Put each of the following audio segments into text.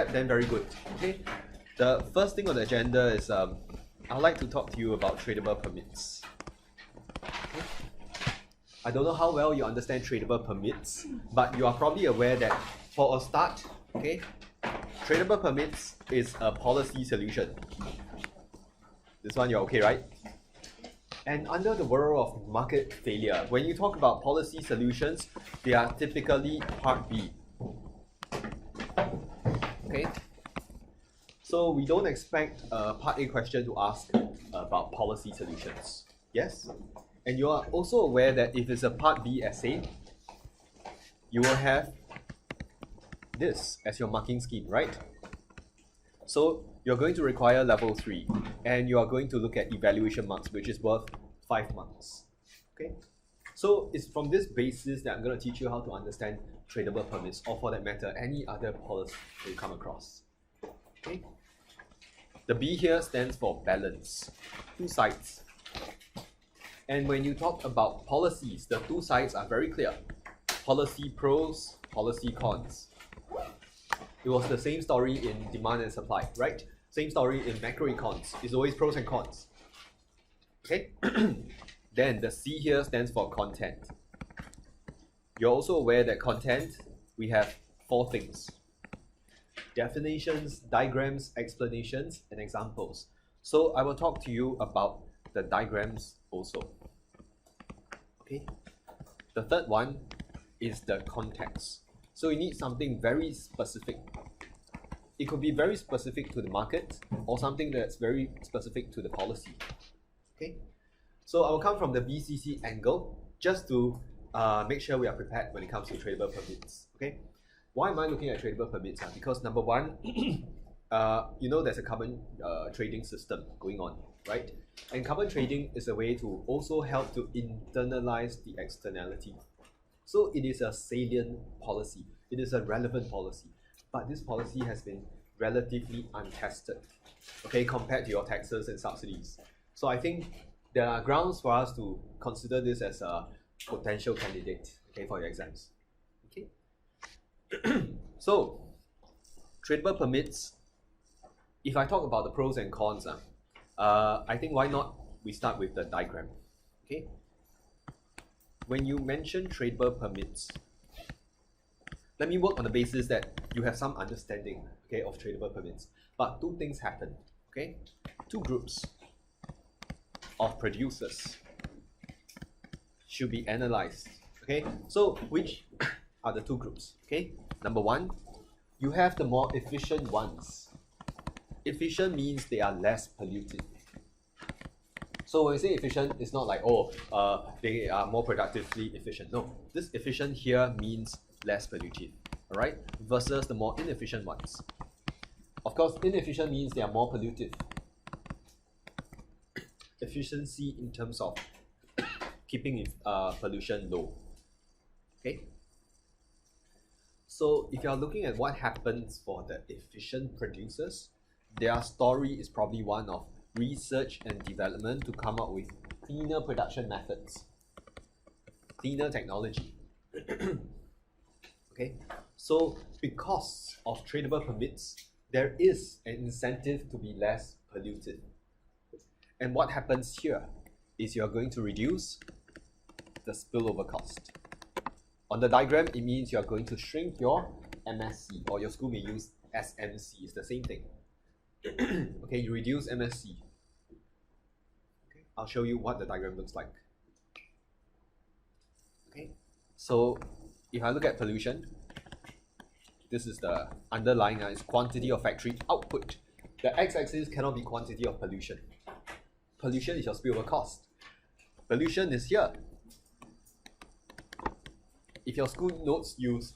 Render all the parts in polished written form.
prepared, then very good. Okay. The first thing on the agenda is I'd like to talk to you about tradable permits. Okay. I don't know how well you understand tradable permits, but you are probably aware that for a start, okay, tradable permits is a policy solution. This one you're okay, right? And under the world of market failure, when you talk about policy solutions, they are typically part B. Okay? So we don't expect a part A question to ask about policy solutions. Yes? And you are also aware that if it's a part B essay, you will have this as your marking scheme, right? So you're going to require level 3 and you are going to look at evaluation marks, which is worth 5 marks. Okay? So it's from this basis that I'm going to teach you how to understand tradable permits, or for that matter, any other policy you come across. Okay? The B here stands for balance, 2 sides. And when you talk about policies, the 2 sides are very clear. Policy pros, policy cons. It was the same story in demand and supply, right? Same story in macroecons. It's always pros and cons. Okay? Then the C here stands for content. You're also aware that content, we have 4 things. Definitions, diagrams, explanations, and examples. So I will talk to you about the diagrams also. Okay? The third one is the context. So you need something very specific. It could be very specific to the market or something that's very specific to the policy. Okay? So I will come from the BCC angle just to make sure we are prepared when it comes to tradable permits. Okay? Why am I looking at tradable permits? Because number one, you know there's a carbon trading system going on, right? And carbon trading is a way to also help to internalize the externality. So it is a salient policy. It is a relevant policy. But this policy has been relatively untested, okay, compared to your taxes and subsidies. So I think there are grounds for us to consider this as a potential candidate, okay, for your exams. Okay. So, tradable permits, if I talk about the pros and cons, I think why not we start with the diagram. Okay. When you mention tradable permits, let me work on the basis that you have some understanding, okay, of tradable permits. But 2 things happen, okay? 2 groups of producers should be analyzed, okay? So which are the 2 groups, okay? Number 1, you have the more efficient ones. Efficient means they are less polluted. So when we say efficient, it's not like, oh, they are more productively efficient. No, this efficient here means less polluted, all right? Versus the more inefficient ones. Of course, inefficient means they are more pollutive. Efficiency in terms of keeping pollution low. Okay? So if you are looking at what happens for the efficient producers, their story is probably one of research and development to come up with cleaner production methods, cleaner technology. Okay, so because of tradable permits, there is an incentive to be less polluted. And what happens here is you're going to reduce the spillover cost. On the diagram, it means you're going to shrink your MSC, or your school may use SMC, it's the same thing. Okay, you reduce MSC. Okay, I'll show you what the diagram looks like. Okay, so if I look at pollution, this is the underlying, is quantity of factory output. The x-axis cannot be quantity of pollution. Pollution is your spillover cost. Pollution is here. If your school notes use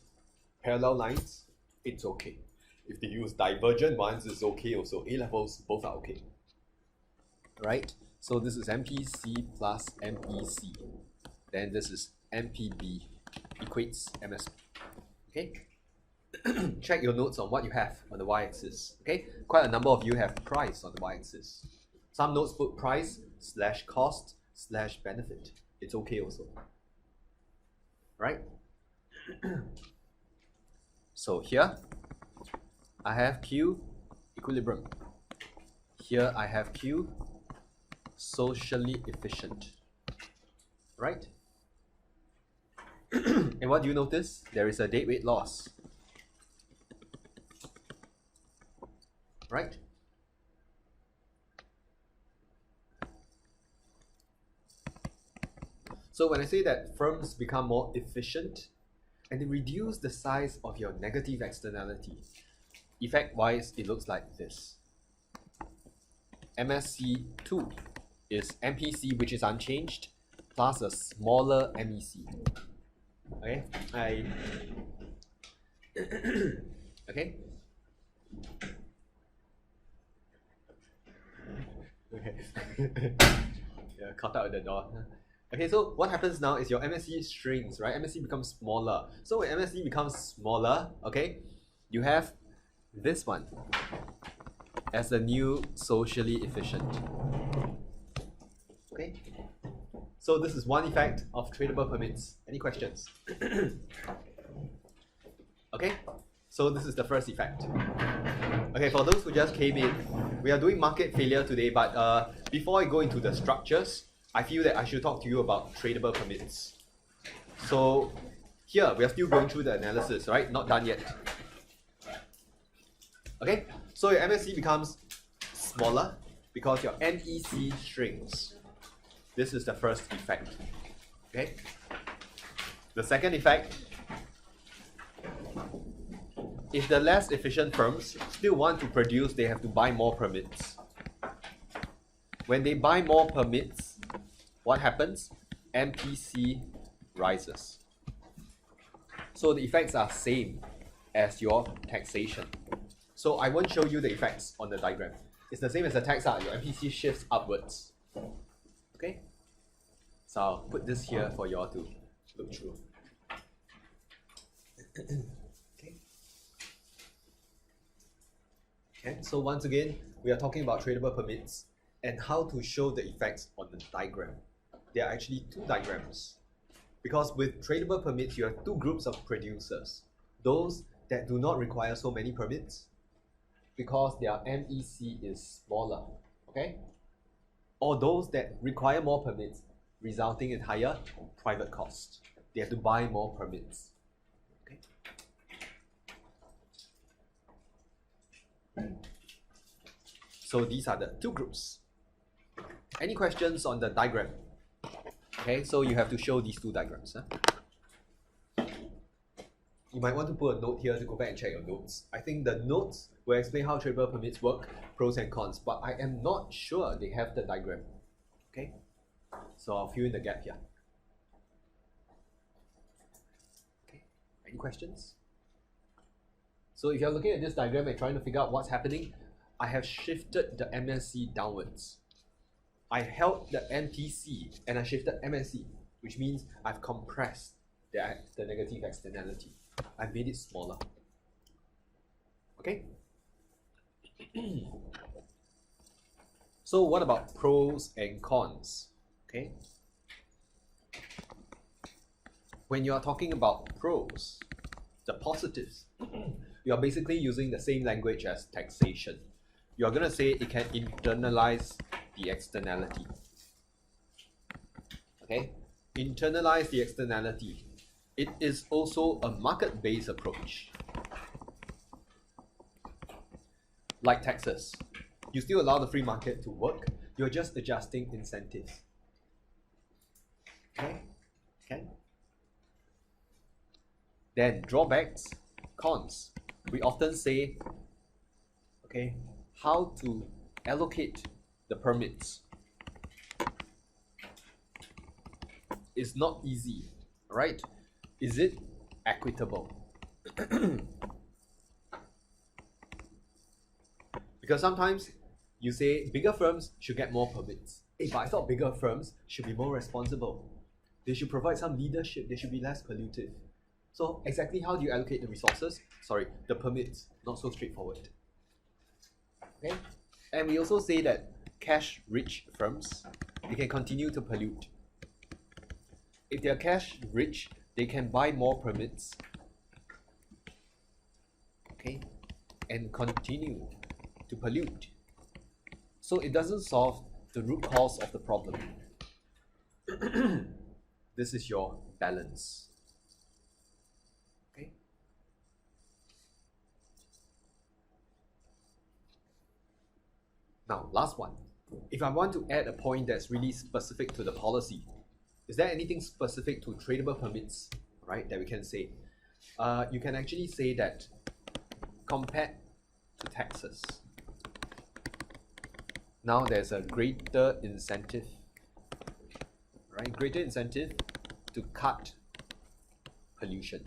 parallel lines, it's okay. If they use divergent ones, it's okay also. A-levels, both are okay. Right? So this is MPC plus MEC. Then this is MPB equates MS. Okay? Check your notes on what you have on the y-axis. Okay? Quite a number of you have price on the y-axis. Some notes put price / cost / benefit. It's okay also. Right? So here, I have Q equilibrium. Here I have Q socially efficient. Right? And what do you notice? There is a deadweight loss. Right? So when I say that firms become more efficient and they reduce the size of your negative externality, effect-wise, it looks like this. MSC2 is MPC, which is unchanged, plus a smaller MEC. Okay, okay. Okay. Yeah, caught out at the door. Okay, so what happens now is your MSC shrinks, right? MSC becomes smaller. So when MSC becomes smaller, okay, you have this one as the new socially efficient. Okay, so this is one effect of tradable permits. Any questions? Okay, so this is the first effect. Okay, for those who just came in, we are doing market failure today, but before I go into the structures, I feel that I should talk to you about tradable permits. So here, we are still going through the analysis, right? Not done yet. Okay, so your MSC becomes smaller because your MEC shrinks. This is the first effect. Okay. The second effect, if the less efficient firms still want to produce, they have to buy more permits. When they buy more permits, what happens? MPC rises. So the effects are same as your taxation. So I won't show you the effects on the diagram. It's the same as the tax, your MPC shifts upwards. Okay? So I'll put this here for you all to look through. Okay, so once again, we are talking about tradable permits and how to show the effects on the diagram. There are actually two diagrams. Because with tradable permits, you have two groups of producers. Those that do not require so many permits because their MEC is smaller, okay? Or those that require more permits, resulting in higher private cost. They have to buy more permits. Okay? So these are the two groups. Any questions on the diagram? Okay, so you have to show these two diagrams. Huh? You might want to put a note here to go back and check your notes. I think the notes will explain how tradable permits work, pros and cons, but I am not sure they have the diagram. Okay, so I'll fill in the gap here. Okay, any questions? So if you're looking at this diagram and trying to figure out what's happening, I have shifted the MSC downwards. I held the MPC and I shifted MSC, which means I've compressed the negative externality. I made it smaller. Okay? So what about pros and cons? Okay? When you are talking about pros, the positives, you are basically using the same language as taxation. You are going to say it can internalize the externality. Okay? Internalize the externality. It is also a market-based approach. Like taxes. You still allow the free market to work, you're just adjusting incentives. Okay? Okay? Then drawbacks, cons. We often say, okay, how to allocate the permits is not easy, right? Is it equitable? Because sometimes you say bigger firms should get more permits. Hey, but I thought bigger firms should be more responsible. They should provide some leadership, they should be less pollutive. So exactly how do you allocate the resources? Sorry, the permits, not so straightforward. Okay? And we also say that cash-rich firms, they can continue to pollute. If they are cash-rich, they can buy more permits. Okay? and continue to pollute. So it doesn't solve the root cause of the problem. This is your balance. Okay. Now, last one. If I want to add a point that's really specific to the policy, is there anything specific to tradable permits, right, that we can say? You can actually say that compared to taxes, now there's a greater incentive, right? Greater incentive to cut pollution.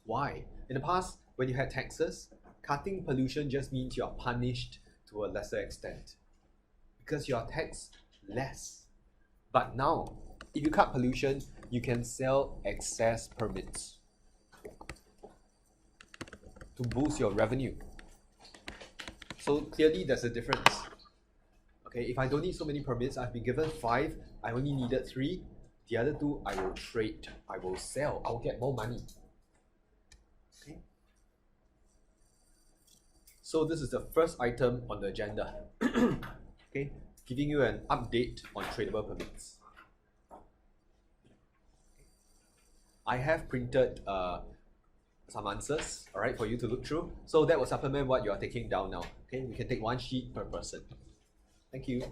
Why? In the past, when you had taxes, cutting pollution just means you are punished to a lesser extent because you are taxed less. But now, if you cut pollution, you can sell excess permits to boost your revenue. So clearly there's a difference. Okay, if I don't need so many permits, I've been given 5, I only needed 3, the other 2 I will trade, I will sell, I'll get more money. Okay. So this is the first item on the agenda. Okay, giving you an update on tradable permits. I have printed some answers, all right, for you to look through. So that will supplement what you are taking down now. Okay, we can take 1 sheet per person. Thank you.